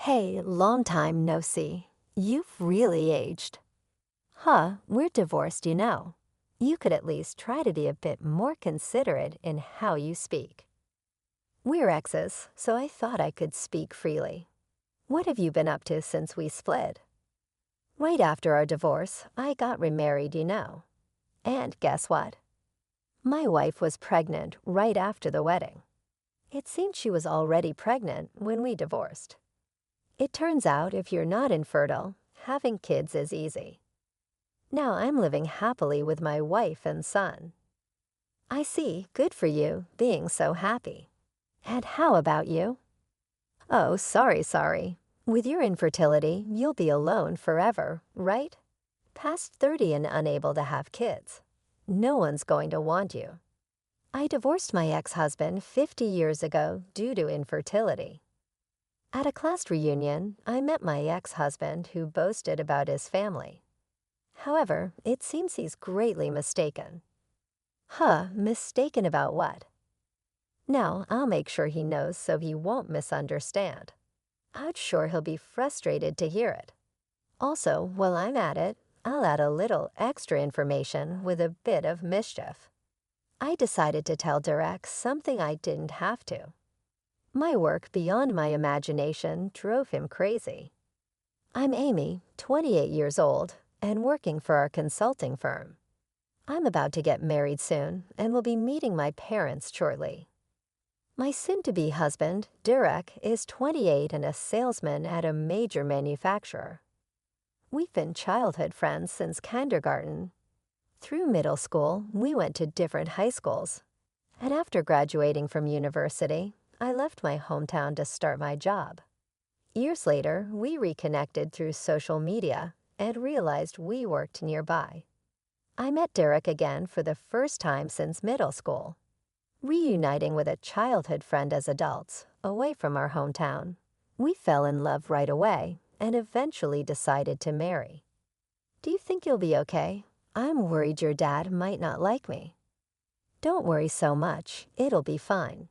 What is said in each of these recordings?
Hey, long time no see. You've really aged. Huh, we're divorced, you know. You could at least try to be a bit more considerate in how you speak. We're exes, so I thought I could speak freely. What have you been up to since we split? Right after our divorce, I got remarried, you know. And guess what? My wife was pregnant right after the wedding. It seemed she was already pregnant when we divorced. It turns out if you're not infertile, having kids is easy. Now I'm living happily with my wife and son. I see, good for you, being so happy. And how about you? Oh, sorry. With your infertility, you'll be alone forever, right? Past 30 and unable to have kids. No one's going to want you. I divorced my ex-husband 50 years ago due to infertility. At a class reunion, I met my ex-husband who boasted about his family. However, it seems he's greatly mistaken. Huh, mistaken about what? Now, I'll make sure he knows so he won't misunderstand. I'm sure he'll be frustrated to hear it. Also, while I'm at it, I'll add a little extra information with a bit of mischief. I decided to tell Derek something I didn't have to. My work beyond my imagination drove him crazy. I'm Amy, 28 years old, and working for our consulting firm. I'm about to get married soon and will be meeting my parents shortly. My soon-to-be husband, Derek, is 28 and a salesman at a major manufacturer. We've been childhood friends since kindergarten. Through middle school, we went to different high schools. And after graduating from university, I left my hometown to start my job. Years later, we reconnected through social media and realized we worked nearby. I met Derek again for the first time since middle school. Reuniting with a childhood friend as adults, away from our hometown, we fell in love right away and eventually decided to marry. Do you think you'll be okay? I'm worried your dad might not like me. Don't worry so much, it'll be fine.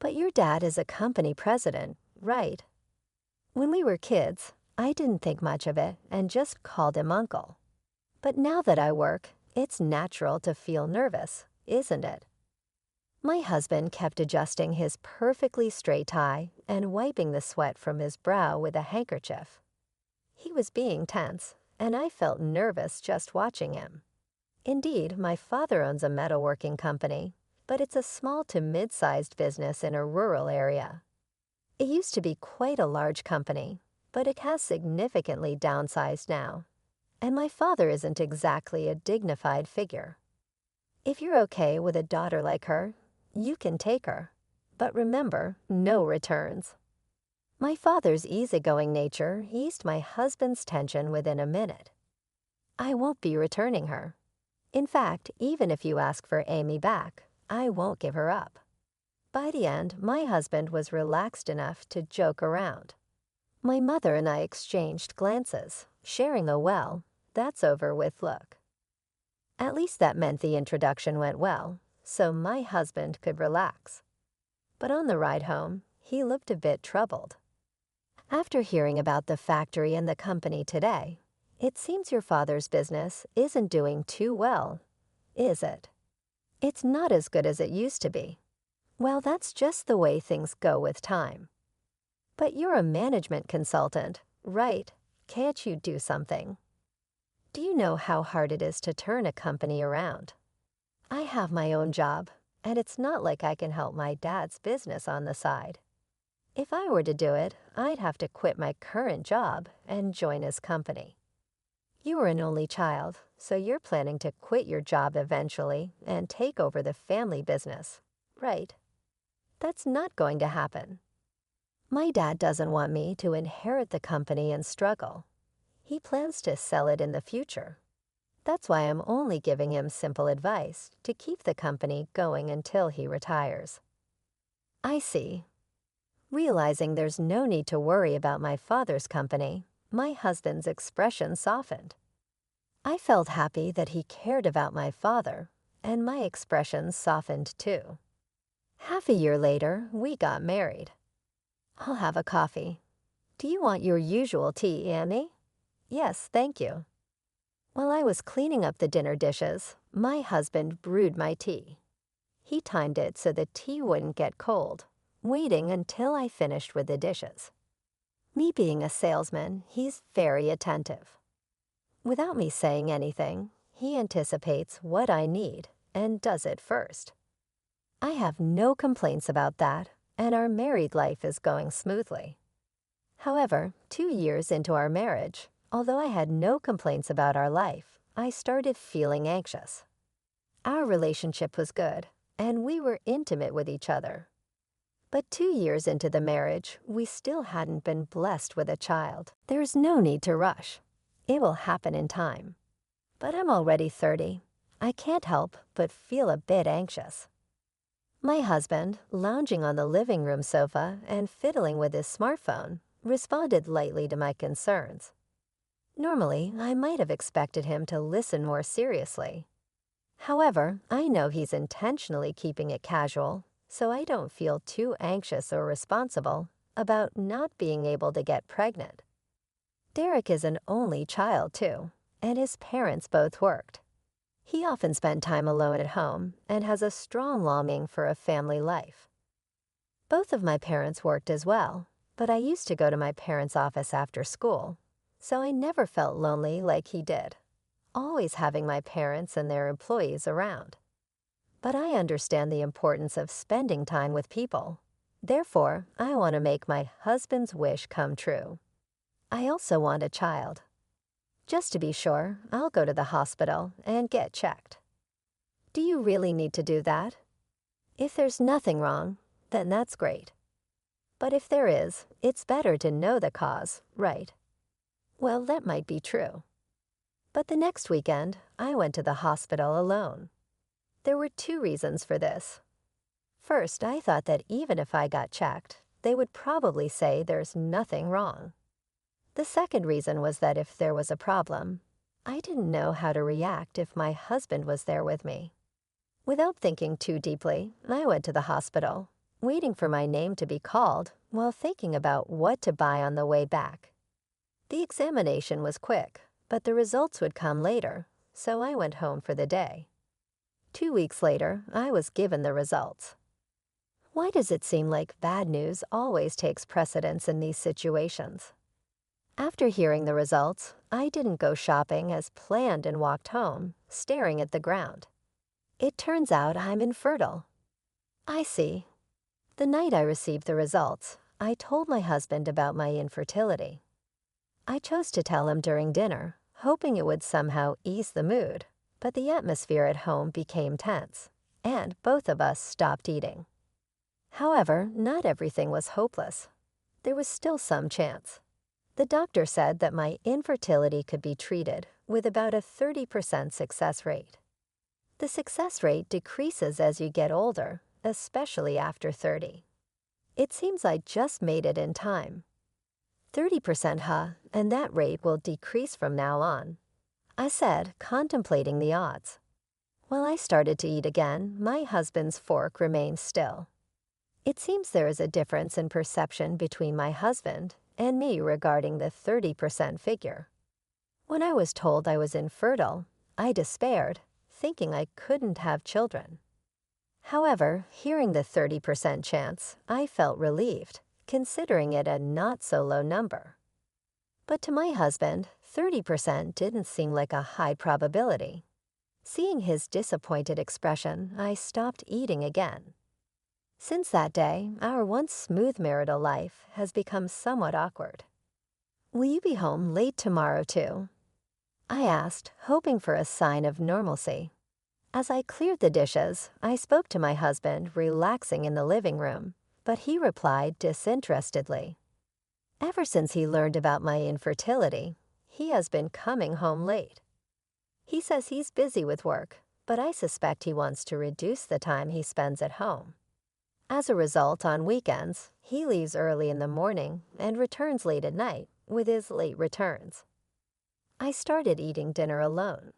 But your dad is a company president, right? When we were kids, I didn't think much of it and just called him uncle. But now that I work, it's natural to feel nervous, isn't it? My husband kept adjusting his perfectly straight tie and wiping the sweat from his brow with a handkerchief. He was being tense, and I felt nervous just watching him. Indeed, my father owns a metalworking company, but it's a small to mid-sized business in a rural area. It used to be quite a large company, but it has significantly downsized now. And my father isn't exactly a dignified figure. If you're okay with a daughter like her, you can take her. But remember, no returns. My father's easygoing nature eased my husband's tension within a minute. I won't be returning her. In fact, even if you ask for Amy back, I won't give her up. By the end, my husband was relaxed enough to joke around. My mother and I exchanged glances, sharing a well, that's over with look. At least that meant the introduction went well, so my husband could relax. But on the ride home, he looked a bit troubled. After hearing about the factory and the company today, it seems your father's business isn't doing too well, is it? It's not as good as it used to be. Well, that's just the way things go with time. But you're a management consultant, right? Can't you do something? Do you know how hard it is to turn a company around? I have my own job, and it's not like I can help my dad's business on the side. If I were to do it, I'd have to quit my current job and join his company. You are an only child, so you're planning to quit your job eventually and take over the family business, right? That's not going to happen. My dad doesn't want me to inherit the company and struggle. He plans to sell it in the future. That's why I'm only giving him simple advice to keep the company going until he retires. I see. Realizing there's no need to worry about my father's company, my husband's expression softened. I felt happy that he cared about my father, and my expression softened too. Half a year later, we got married. I'll have a coffee. Do you want your usual tea, Annie? Yes, thank you. While I was cleaning up the dinner dishes, my husband brewed my tea. He timed it so the tea wouldn't get cold, waiting until I finished with the dishes. Me being a salesman, he's very attentive. Without me saying anything, he anticipates what I need and does it first. I have no complaints about that, and our married life is going smoothly. However, 2 years into our marriage, although I had no complaints about our life, I started feeling anxious. Our relationship was good, and we were intimate with each other. But 2 years into the marriage, we still hadn't been blessed with a child. There's no need to rush. It will happen in time. But I'm already 30. I can't help but feel a bit anxious. My husband, lounging on the living room sofa and fiddling with his smartphone, responded lightly to my concerns. Normally, I might have expected him to listen more seriously. However, I know he's intentionally keeping it casual, so I don't feel too anxious or responsible about not being able to get pregnant. Derek is an only child, too, and his parents both worked. He often spent time alone at home and has a strong longing for a family life. Both of my parents worked as well, but I used to go to my parents' office after school, so I never felt lonely like he did, always having my parents and their employees around. But I understand the importance of spending time with people. Therefore, I want to make my husband's wish come true. I also want a child. Just to be sure, I'll go to the hospital and get checked. Do you really need to do that? If there's nothing wrong, then that's great. But if there is, it's better to know the cause, right? Well, that might be true. But the next weekend, I went to the hospital alone. There were 2 reasons for this. First, I thought that even if I got checked, they would probably say there's nothing wrong. The second reason was that if there was a problem, I didn't know how to react if my husband was there with me. Without thinking too deeply, I went to the hospital, waiting for my name to be called while thinking about what to buy on the way back. The examination was quick, but the results would come later, so I went home for the day. 2 weeks later, I was given the results. Why does it seem like bad news always takes precedence in these situations? After hearing the results, I didn't go shopping as planned and walked home, staring at the ground. It turns out I'm infertile. I see. The night I received the results, I told my husband about my infertility. I chose to tell him during dinner, hoping it would somehow ease the mood, but the atmosphere at home became tense, and both of us stopped eating. However, not everything was hopeless. There was still some chance. The doctor said that my infertility could be treated with about a 30% success rate. The success rate decreases as you get older, especially after 30. It seems I just made it in time. 30%, huh, and that rate will decrease from now on, I said, contemplating the odds. While I started to eat again, my husband's fork remained still. It seems there is a difference in perception between my husband and me regarding the 30% figure. When I was told I was infertile, I despaired, thinking I couldn't have children. However, hearing the 30% chance, I felt relieved, considering it a not-so-low number. But to my husband, 30% didn't seem like a high probability. Seeing his disappointed expression, I stopped eating again. Since that day, our once smooth marital life has become somewhat awkward. Will you be home late tomorrow, too? I asked, hoping for a sign of normalcy. As I cleared the dishes, I spoke to my husband, relaxing in the living room, but he replied disinterestedly. Ever since he learned about my infertility, he has been coming home late. He says he's busy with work, but I suspect he wants to reduce the time he spends at home. As a result, on weekends, he leaves early in the morning and returns late at night with his late returns. I started eating dinner alone.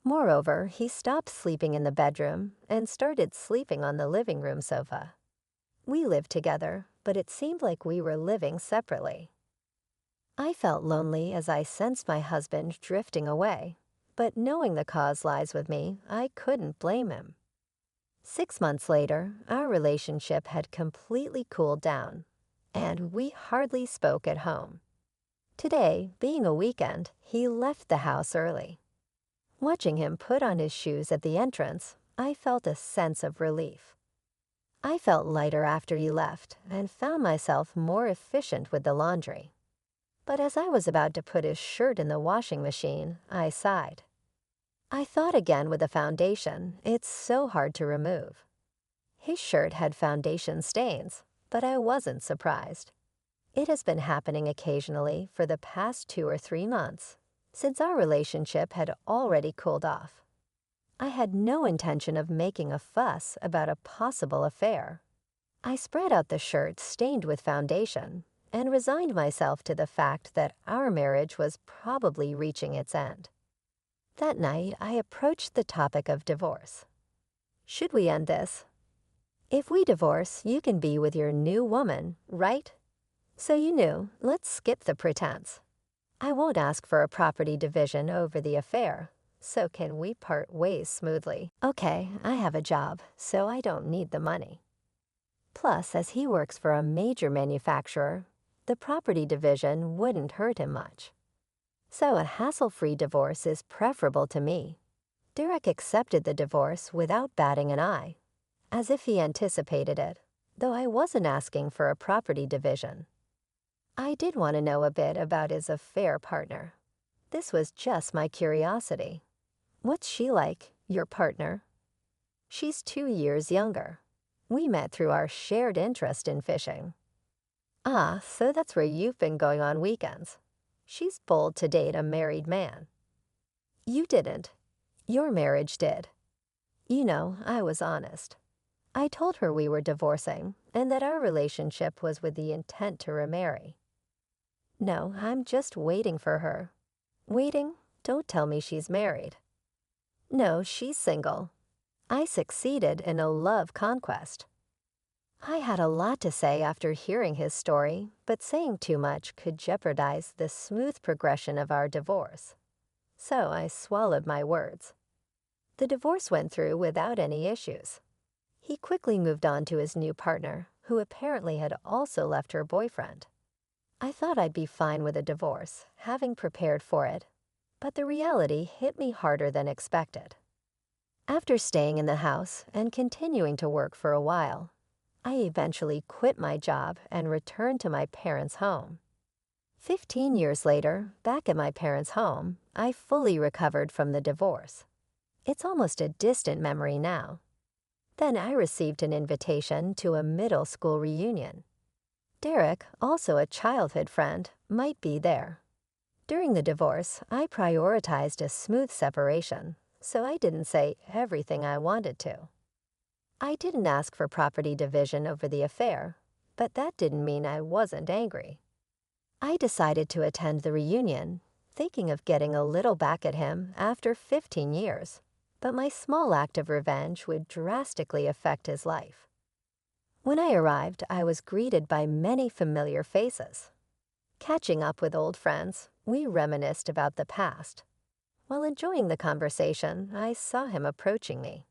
Moreover, he stopped sleeping in the bedroom and started sleeping on the living room sofa. We lived together, but it seemed like we were living separately. I felt lonely as I sensed my husband drifting away, but knowing the cause lies with me, I couldn't blame him. 6 months later, our relationship had completely cooled down, and we hardly spoke at home. Today, being a weekend, he left the house early. Watching him put on his shoes at the entrance, I felt a sense of relief. I felt lighter after he left and found myself more efficient with the laundry. But as I was about to put his shirt in the washing machine, I sighed. I thought again with the foundation, it's so hard to remove. His shirt had foundation stains, but I wasn't surprised. It has been happening occasionally for the past 2 or 3 months, since our relationship had already cooled off. I had no intention of making a fuss about a possible affair. I spread out the shirt stained with foundation and resigned myself to the fact that our marriage was probably reaching its end. That night, I approached the topic of divorce. Should we end this? If we divorce, you can be with your new woman, right? So you knew, let's skip the pretense. I won't ask for a property division over the affair, so can we part ways smoothly? Okay, I have a job, so I don't need the money. Plus, as he works for a major manufacturer, the property division wouldn't hurt him much. So a hassle-free divorce is preferable to me. Derek accepted the divorce without batting an eye, as if he anticipated it, though I wasn't asking for a property division. I did want to know a bit about his affair partner. This was just my curiosity. What's she like, your partner? She's 2 years younger. We met through our shared interest in fishing. Ah, so that's where you've been going on weekends. She's bold to date a married man. You didn't. Your marriage did. You know, I was honest. I told her we were divorcing and that our relationship was with the intent to remarry. No, I'm just waiting for her. Waiting? Don't tell me she's married. No, she's single. I succeeded in a love conquest. I had a lot to say after hearing his story, but saying too much could jeopardize the smooth progression of our divorce. So I swallowed my words. The divorce went through without any issues. He quickly moved on to his new partner, who apparently had also left her boyfriend. I thought I'd be fine with a divorce, having prepared for it, but the reality hit me harder than expected. After staying in the house and continuing to work for a while, I eventually quit my job and returned to my parents' home. 15 years later, back at my parents' home, I fully recovered from the divorce. It's almost a distant memory now. Then I received an invitation to a middle school reunion. Derek, also a childhood friend, might be there. During the divorce, I prioritized a smooth separation, so I didn't say everything I wanted to. I didn't ask for property division over the affair, but that didn't mean I wasn't angry. I decided to attend the reunion, thinking of getting a little back at him after 15 years, but my small act of revenge would drastically affect his life. When I arrived, I was greeted by many familiar faces. Catching up with old friends, we reminisced about the past. While enjoying the conversation, I saw him approaching me.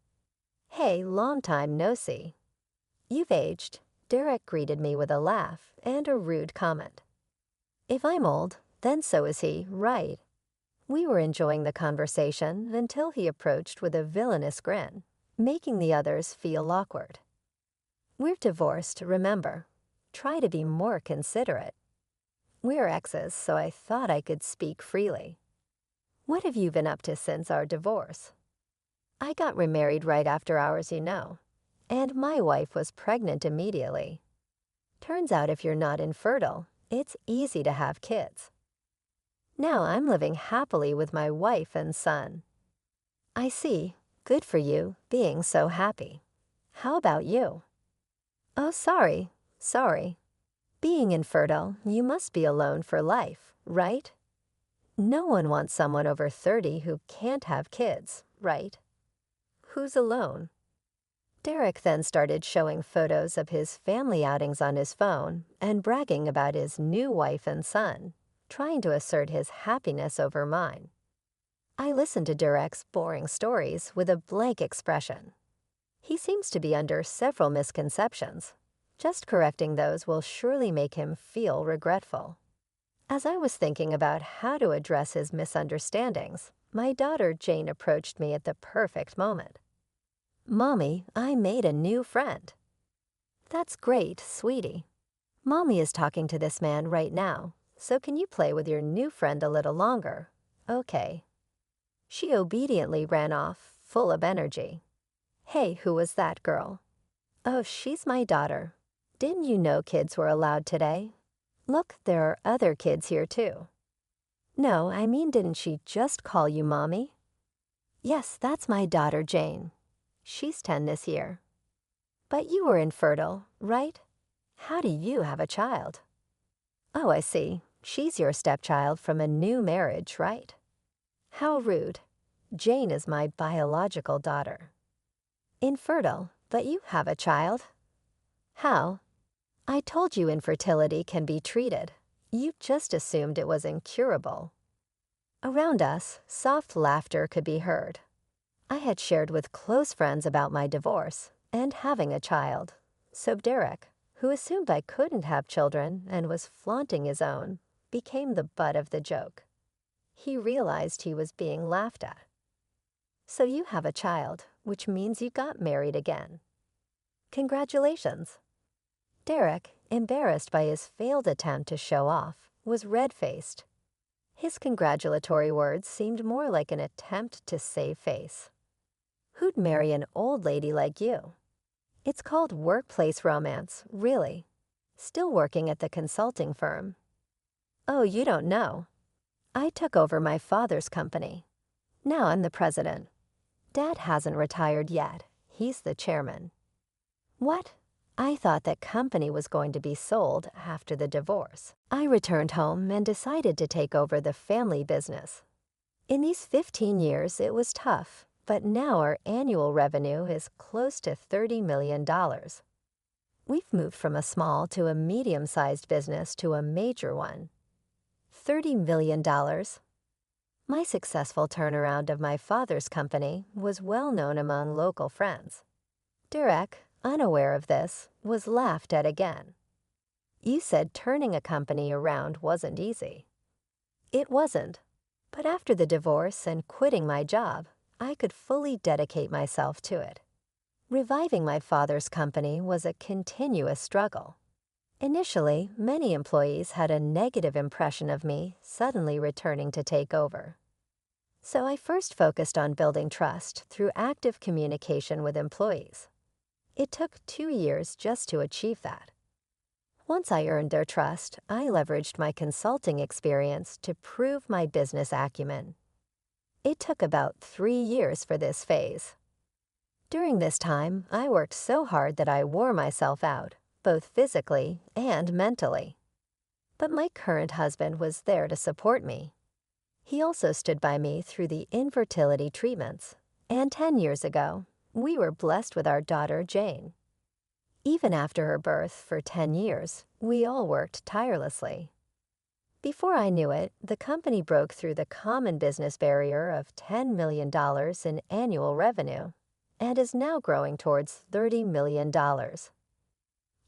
Hey, long time no see. You've aged. Derek greeted me with a laugh and a rude comment. If I'm old, then so is he, right? We were enjoying the conversation until he approached with a villainous grin, making the others feel awkward. We're divorced, remember. Try to be more considerate. We're exes, so I thought I could speak freely. What have you been up to since our divorce? I got remarried right after ours, you know, and my wife was pregnant immediately. Turns out if you're not infertile, it's easy to have kids. Now I'm living happily with my wife and son. I see. Good for you, being so happy. How about you? Oh, sorry. Being infertile, you must be alone for life, right? No one wants someone over 30 who can't have kids, right? Who's alone? Derek then started showing photos of his family outings on his phone and bragging about his new wife and son, trying to assert his happiness over mine. I listened to Durek's boring stories with a blank expression. He seems to be under several misconceptions. Just correcting those will surely make him feel regretful. As I was thinking about how to address his misunderstandings, my daughter Jane approached me at the perfect moment. "Mommy, I made a new friend." "That's great, sweetie. Mommy is talking to this man right now, so can you play with your new friend a little longer?" "Okay." She obediently ran off, full of energy. "Hey, who was that girl?" "Oh, she's my daughter. Didn't you know kids were allowed today? Look, there are other kids here too." "No, I mean, didn't she just call you Mommy?" "Yes, that's my daughter Jane. She's 10 this year." "But you were infertile, right? How do you have a child?" "Oh, I see. She's your stepchild from a new marriage, right?" "How rude. Jane is my biological daughter." "Infertile, but you have a child. How?" "I told you infertility can be treated. You just assumed it was incurable." Around us, soft laughter could be heard. I had shared with close friends about my divorce and having a child, so Derek, who assumed I couldn't have children and was flaunting his own, became the butt of the joke. He realized he was being laughed at. "So you have a child, which means you got married again." "Congratulations." Derek, embarrassed by his failed attempt to show off, was red-faced. His congratulatory words seemed more like an attempt to save face. "Who'd marry an old lady like you?" "It's called workplace romance, really. Still working at the consulting firm." "Oh, you don't know. I took over my father's company. Now I'm the president. Dad hasn't retired yet. He's the chairman." "What? I thought that company was going to be sold after the divorce." I returned home and decided to take over the family business. In these 15 years, it was tough, but now our annual revenue is close to $30 million. We've moved from a small to a medium-sized business to a major one. $30 million. My successful turnaround of my father's company was well known among local friends. Derek, unaware of this, was laughed at again. "You said turning a company around wasn't easy." It wasn't. But after the divorce and quitting my job, I could fully dedicate myself to it. Reviving my father's company was a continuous struggle. Initially, many employees had a negative impression of me suddenly returning to take over. So I first focused on building trust through active communication with employees. It took 2 years just to achieve that. Once I earned their trust, I leveraged my consulting experience to prove my business acumen. It took about 3 years for this phase. During this time, I worked so hard that I wore myself out, both physically and mentally. But my current husband was there to support me. He also stood by me through the infertility treatments, and 10 years ago, we were blessed with our daughter Jane. Even after her birth for 10 years, we all worked tirelessly. Before I knew it, the company broke through the common business barrier of $10 million in annual revenue and is now growing towards $30 million.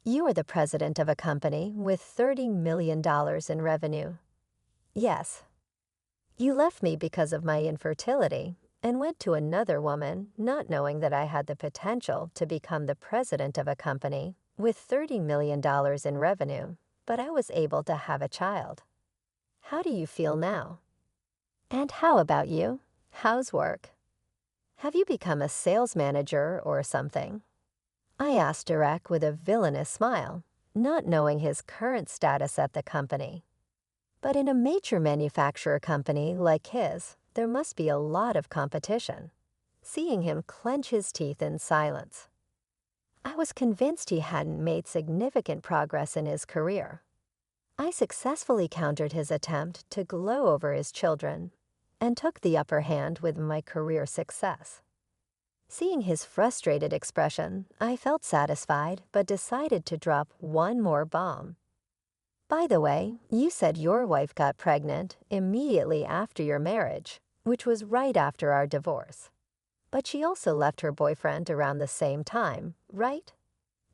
You are the president of a company with $30 million in revenue. Yes. You left me because of my infertility and went to another woman, not knowing that I had the potential to become the president of a company with $30 million in revenue, but I was able to have a child. How do you feel now? And how about you? How's work? Have you become a sales manager or something?" I asked Derek with a villainous smile, not knowing his current status at the company. But in a major manufacturer company like his, there must be a lot of competition. Seeing him clench his teeth in silence, I was convinced he hadn't made significant progress in his career. I successfully countered his attempt to glow over his children and took the upper hand with my career success. Seeing his frustrated expression, I felt satisfied but decided to drop one more bomb. By the way, you said your wife got pregnant immediately after your marriage, which was right after our divorce. But she also left her boyfriend around the same time, right?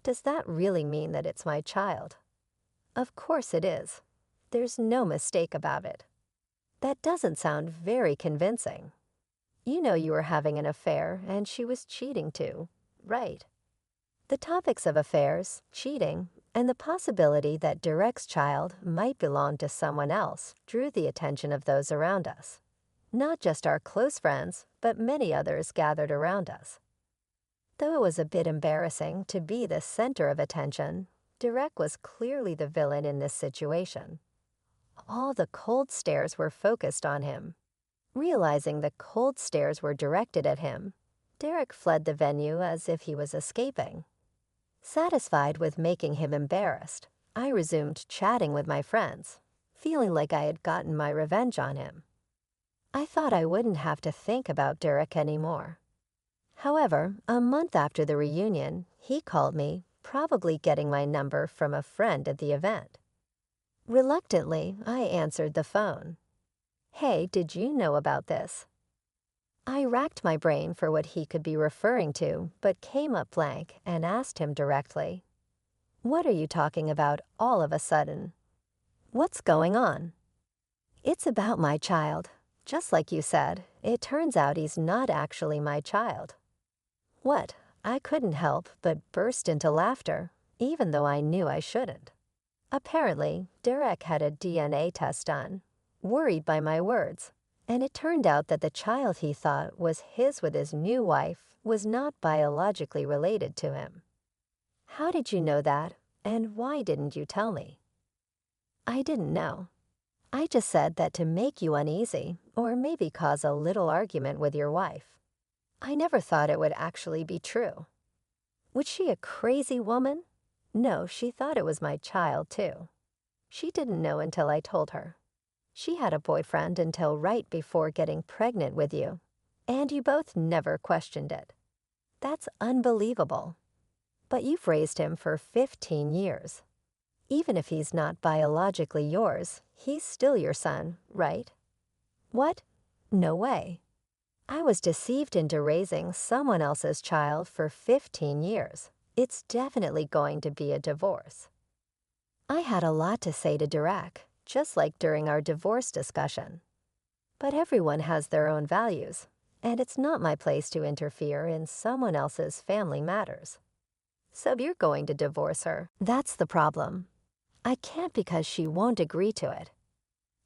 Does that really mean that it's my child? Of course it is. There's no mistake about it. That doesn't sound very convincing. You know you were having an affair and she was cheating too, right? The topics of affairs, cheating, and the possibility that Derek's child might belong to someone else drew the attention of those around us. Not just our close friends, but many others gathered around us. Though it was a bit embarrassing to be the center of attention, Derek was clearly the villain in this situation. All the cold stares were focused on him. Realizing the cold stares were directed at him, Derek fled the venue as if he was escaping. Satisfied with making him embarrassed, I resumed chatting with my friends, feeling like I had gotten my revenge on him. I thought I wouldn't have to think about Derek anymore. However, a month after the reunion, he called me, probably getting my number from a friend at the event. Reluctantly, I answered the phone. "Hey, did you know about this?" I racked my brain for what he could be referring to, but came up blank and asked him directly, "What are you talking about all of a sudden? What's going on?" "It's about my child. Just like you said, it turns out he's not actually my child." What? I couldn't help but burst into laughter, even though I knew I shouldn't. Apparently, Derek had a DNA test done, worried by my words, and it turned out that the child he thought was his with his new wife was not biologically related to him. "How did you know that, and why didn't you tell me?" "I didn't know. I just said that to make you uneasy, or maybe cause a little argument with your wife. I never thought it would actually be true." Was she a crazy woman? No, she thought it was my child, too. She didn't know until I told her. She had a boyfriend until right before getting pregnant with you, and you both never questioned it. That's unbelievable. But you've raised him for 15 years. Even if he's not biologically yours, he's still your son, right? What? No way. I was deceived into raising someone else's child for 15 years. It's definitely going to be a divorce. I had a lot to say to Derek, just like during our divorce discussion. But everyone has their own values, and it's not my place to interfere in someone else's family matters. "So you're going to divorce her. That's the problem. I can't because she won't agree to it."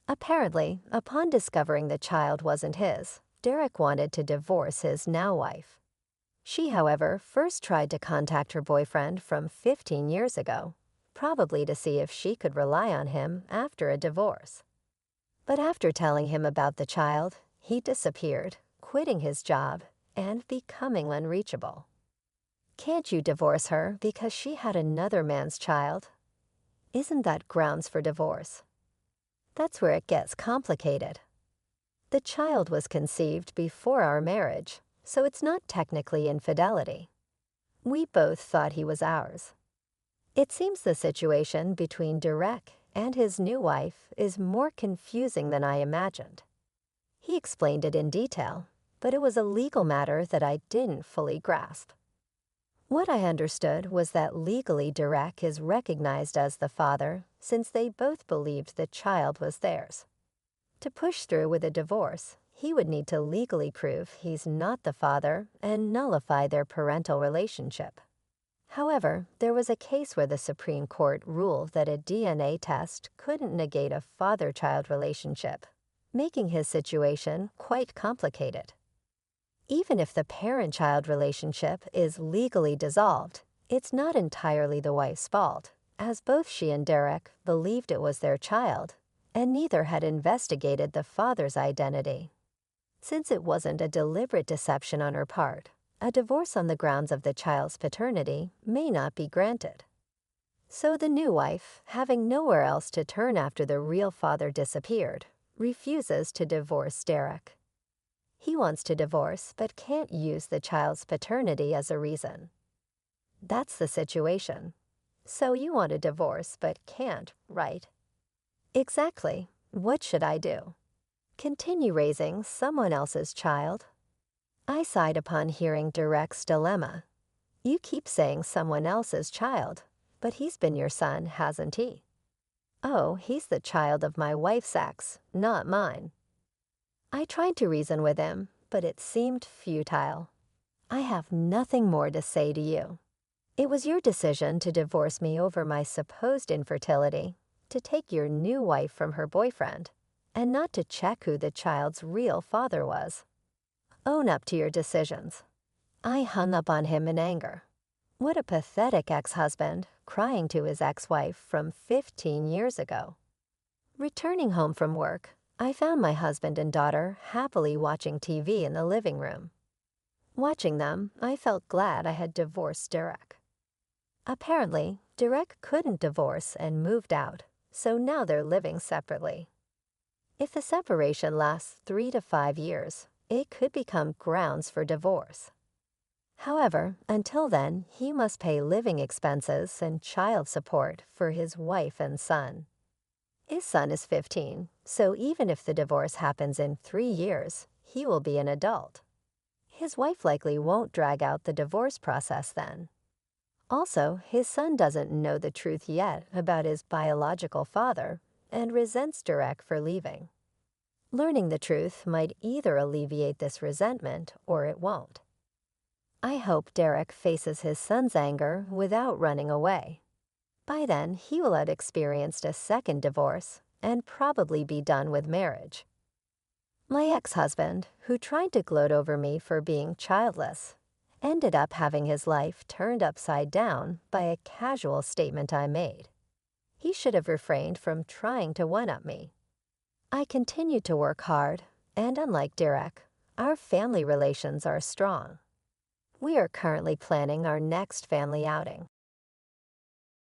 Apparently, upon discovering the child wasn't his, Derek wanted to divorce his now wife. She, however, first tried to contact her boyfriend from 15 years ago, probably to see if she could rely on him after a divorce. But after telling him about the child, he disappeared, quitting his job and becoming unreachable. Can't you divorce her because she had another man's child? Isn't that grounds for divorce? That's where it gets complicated. The child was conceived before our marriage, so it's not technically infidelity. We both thought he was ours. It seems the situation between Derek and his new wife is more confusing than I imagined. He explained it in detail, but it was a legal matter that I didn't fully grasp. What I understood was that legally Derek is recognized as the father since they both believed the child was theirs. To push through with a divorce, he would need to legally prove he's not the father and nullify their parental relationship. However, there was a case where the Supreme Court ruled that a DNA test couldn't negate a father-child relationship, making his situation quite complicated. Even if the parent-child relationship is legally dissolved, it's not entirely the wife's fault, as both she and Derek believed it was their child, and neither had investigated the father's identity. Since it wasn't a deliberate deception on her part, a divorce on the grounds of the child's paternity may not be granted. So the new wife, having nowhere else to turn after the real father disappeared, refuses to divorce Derek. He wants to divorce but can't use the child's paternity as a reason. That's the situation. So you want a divorce but can't, right? Exactly. What should I do? Continue raising someone else's child? I sighed upon hearing Derek's dilemma. You keep saying someone else's child, but he's been your son, hasn't he? Oh, he's the child of my wife's ex, not mine. I tried to reason with him, but it seemed futile. I have nothing more to say to you. It was your decision to divorce me over my supposed infertility, to take your new wife from her boyfriend, and not to check who the child's real father was. Own up to your decisions. I hung up on him in anger. What a pathetic ex-husband, crying to his ex-wife from 15 years ago. Returning home from work, I found my husband and daughter happily watching TV in the living room. Watching them, I felt glad I had divorced Derek. Apparently, Derek couldn't divorce and moved out, so now they're living separately. If the separation lasts 3 to 5 years, it could become grounds for divorce. However, until then, he must pay living expenses and child support for his wife and son. His son is 15, so even if the divorce happens in 3 years, he will be an adult. His wife likely won't drag out the divorce process then. Also, his son doesn't know the truth yet about his biological father and resents Derek for leaving. Learning the truth might either alleviate this resentment or it won't. I hope Derek faces his son's anger without running away. By then, he will have experienced a second divorce and probably be done with marriage. My ex-husband, who tried to gloat over me for being childless, ended up having his life turned upside down by a casual statement I made. He should have refrained from trying to one-up me. I continued to work hard, and unlike Derek, our family relations are strong. We are currently planning our next family outing.